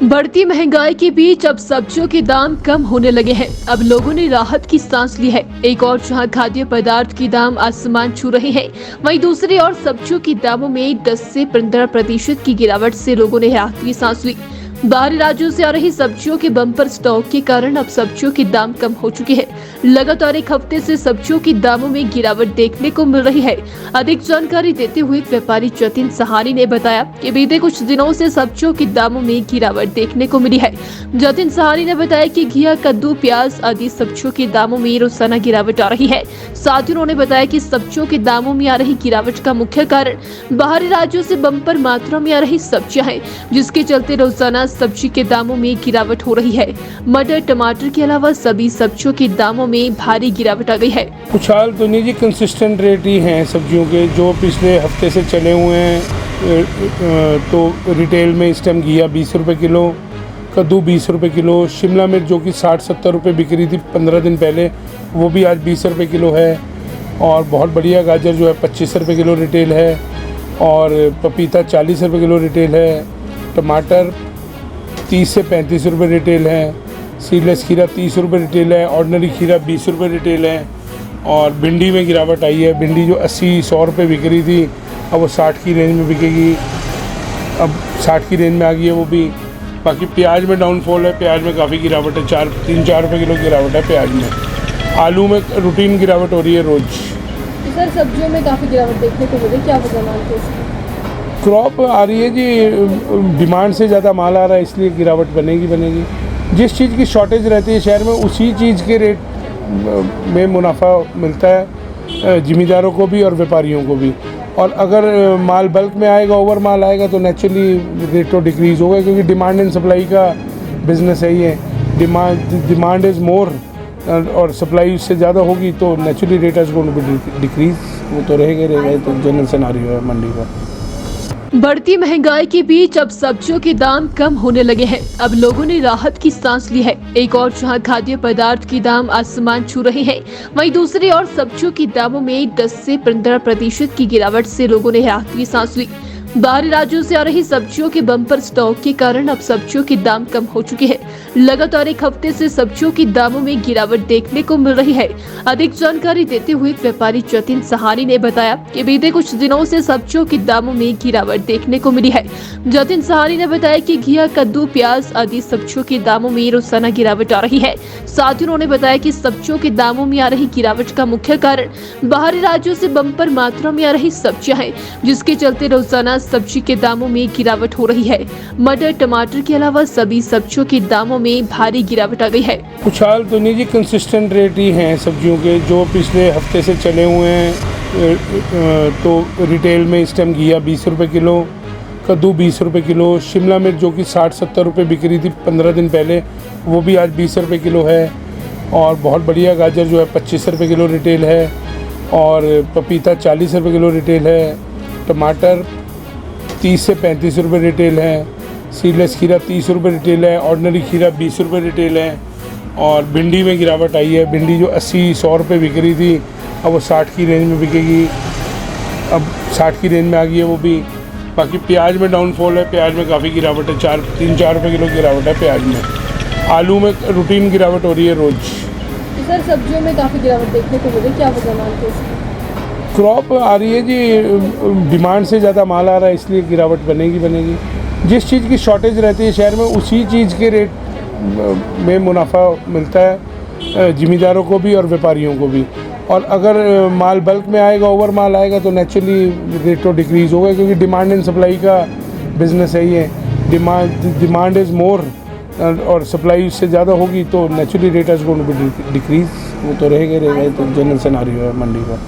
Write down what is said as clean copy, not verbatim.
बढ़ती महंगाई के बीच अब सब्जियों के दाम कम होने लगे हैं। अब लोगों ने राहत की सांस ली है। एक और जहां खाद्य पदार्थ के दाम आसमान छू रहे हैं, वहीं दूसरी ओर सब्जियों के दामों में 10 से 15% की गिरावट से लोगों ने राहत की सांस ली। बाहरी राज्यों से आ रही सब्जियों के बम्पर स्टॉक के कारण अब सब्जियों के दाम कम हो चुके हैं। लगातार एक हफ्ते से सब्जियों के दामों में गिरावट देखने को मिल रही है। अधिक जानकारी देते हुए व्यापारी जतिन सहानी ने बताया कि बीते कुछ दिनों से सब्जियों के दामों में गिरावट देखने को मिली है। जतिन सहानी ने बताया कि घिया, कद्दू, प्याज आदि सब्जियों के दामों में रोजाना गिरावट आ रही है। साथ ही उन्होंने बताया कि सब्जियों के दामों में आ रही गिरावट का मुख्य कारण बाहरी राज्यों से बम्पर मात्रा में आ रही सब्जियां हैं, जिसके चलते रोजाना सब्जी के दामों में गिरावट हो रही है। मटर, टमाटर के अलावा सभी सब्जियों के दामों में भारी गिरावट आ गई है। कुछ हाल तो नहीं जी, कंसिस्टेंट रेट ही हैं सब्जियों के जो पिछले हफ्ते से चले हुए हैं। तो रिटेल में इस टाइम घिया 20 रुपये किलो, कद्दू 20 रुपये किलो, शिमला मिर्च जो कि 60-70 रुपये बिक रही थी 15 दिन पहले, वो भी आज 20 रुपये किलो है। और बहुत बढ़िया गाजर जो है 25 रुपये किलो रिटेल है। और पपीता 40 रुपये किलो रिटेल है। टमाटर 30 से 35 रुपये रिटेल है। सीडलेस खीरा 30 रुपये रिटेल है। ऑर्डिनरी खीरा 20 रुपये रिटेल है। और भिंडी में गिरावट आई है। भिंडी जो 80-100 रुपये बिक रही थी, अब वो 60 की रेंज में बिकेगी। अब 60 की रेंज में आ गई है वो भी। बाकी प्याज में डाउनफॉल है। प्याज में काफ़ी गिरावट है, 3-4 रुपये किलो गिरावट है प्याज में। आलू में रूटीन गिरावट हो रही है रोज़। तो सर, सब्जियों में काफ़ी गिरावट देखने को मिली, क्या वजह मानते हैं? क्रॉप आ रही है जी, डिमांड से ज़्यादा माल आ रहा है, इसलिए गिरावट बनेगी। जिस चीज़ की शॉर्टेज रहती है शहर में, उसी चीज़ के रेट में मुनाफा मिलता है ज़िमींदारों को भी और व्यापारियों को भी। और अगर माल बल्क में आएगा, ओवर माल आएगा, तो नेचुरली रेट तो डिक्रीज़ होगा, क्योंकि डिमांड एंड सप्लाई का बिजनेस है ये। डिमांड इज़ मोर और सप्लाई उससे ज़्यादा होगी, तो naturally rate is going to be decrease. वो तो रहेगा, तो जनरल सिनेरियो है मंडी का। बढ़ती महंगाई के बीच अब सब्जियों के दाम कम होने लगे हैं। अब लोगों ने राहत की सांस ली है। एक और जहां खाद्य पदार्थ के दाम आसमान छू रहे हैं, वहीं दूसरी ओर सब्जियों के दामों में 10 से 15% की गिरावट से लोगों ने राहत की सांस ली। बाहरी राज्यों से आ रही सब्जियों के बम्पर स्टॉक के कारण अब सब्जियों के दाम कम हो चुके हैं। लगातार एक हफ्ते से सब्जियों के दामों में गिरावट देखने को मिल रही है। अधिक जानकारी देते हुए व्यापारी जतिन सहानी ने बताया कि बीते कुछ दिनों से सब्जियों के दामों में गिरावट देखने को मिली है। जतिन सहानी ने बताया कि घिया, कद्दू, प्याज आदि सब्जियों के दामों में रोजाना गिरावट आ रही है। साथ ही उन्होंने बताया कि सब्जियों के दामों में आ रही गिरावट का मुख्य कारण बाहरी राज्यों से बम्पर मात्रा में आ रही सब्जियां हैं, जिसके चलते रोजाना सब्जी के दामों में गिरावट हो रही है। मटर, टमाटर के अलावा सभी सब्जियों के दामों में भारी गिरावट आ गई है। कुछ हाल तो नहीं जी, कंसिस्टेंट रेट ही हैं सब्जियों के जो पिछले हफ्ते से चले हुए हैं। तो रिटेल में इस टाइम घिया 20 रुपये किलो, कद्दू 20 रुपये किलो, शिमला मिर्च जो कि 60-70 रुपये बिक रही थी 15 दिन पहले, वो भी आज 20 रुपये किलो है। और बहुत बढ़िया गाजर जो है 25 रुपये किलो रिटेल है। और पपीता 40 रुपये किलो रिटेल है। टमाटर 30 से 35 रुपये रिटेल है। सीडलेस खीरा 30 रुपये रिटेल है। ऑर्डिनरी खीरा 20 रुपये रिटेल है। और भिंडी में गिरावट आई है। भिंडी जो 80-100 रुपये बिक रही थी, अब वो 60 की रेंज में बिकेगी। अब 60 की रेंज में आ गई है वो भी। बाकी प्याज में डाउनफॉल है। प्याज में काफ़ी गिरावट है, 3-4 रुपये किलो गिरावट है प्याज में। आलू में रूटीन गिरावट हो रही है रोज़। तो सर, सब्जियों में काफ़ी गिरावट देखने को मिली, क्या वजह मानते हैं? क्रॉप आ रही है जी, डिमांड से ज़्यादा माल आ रहा है, इसलिए गिरावट बनेगी। जिस चीज़ की शॉर्टेज रहती है शहर में, उसी चीज़ के रेट में मुनाफा मिलता है ज़िमींदारों को भी और व्यापारियों को भी। और अगर माल बल्क में आएगा, ओवर माल आएगा, तो नेचुरली रेट तो डिक्रीज़ होगा, क्योंकि डिमांड एंड सप्लाई का बिजनेस है ये। डिमांड इज़ मोर और सप्लाई उससे ज़्यादा होगी, तो naturally rate is going to be decrease. वो तो रहेगा, तो जनरल सिनेरियो है मंडी का।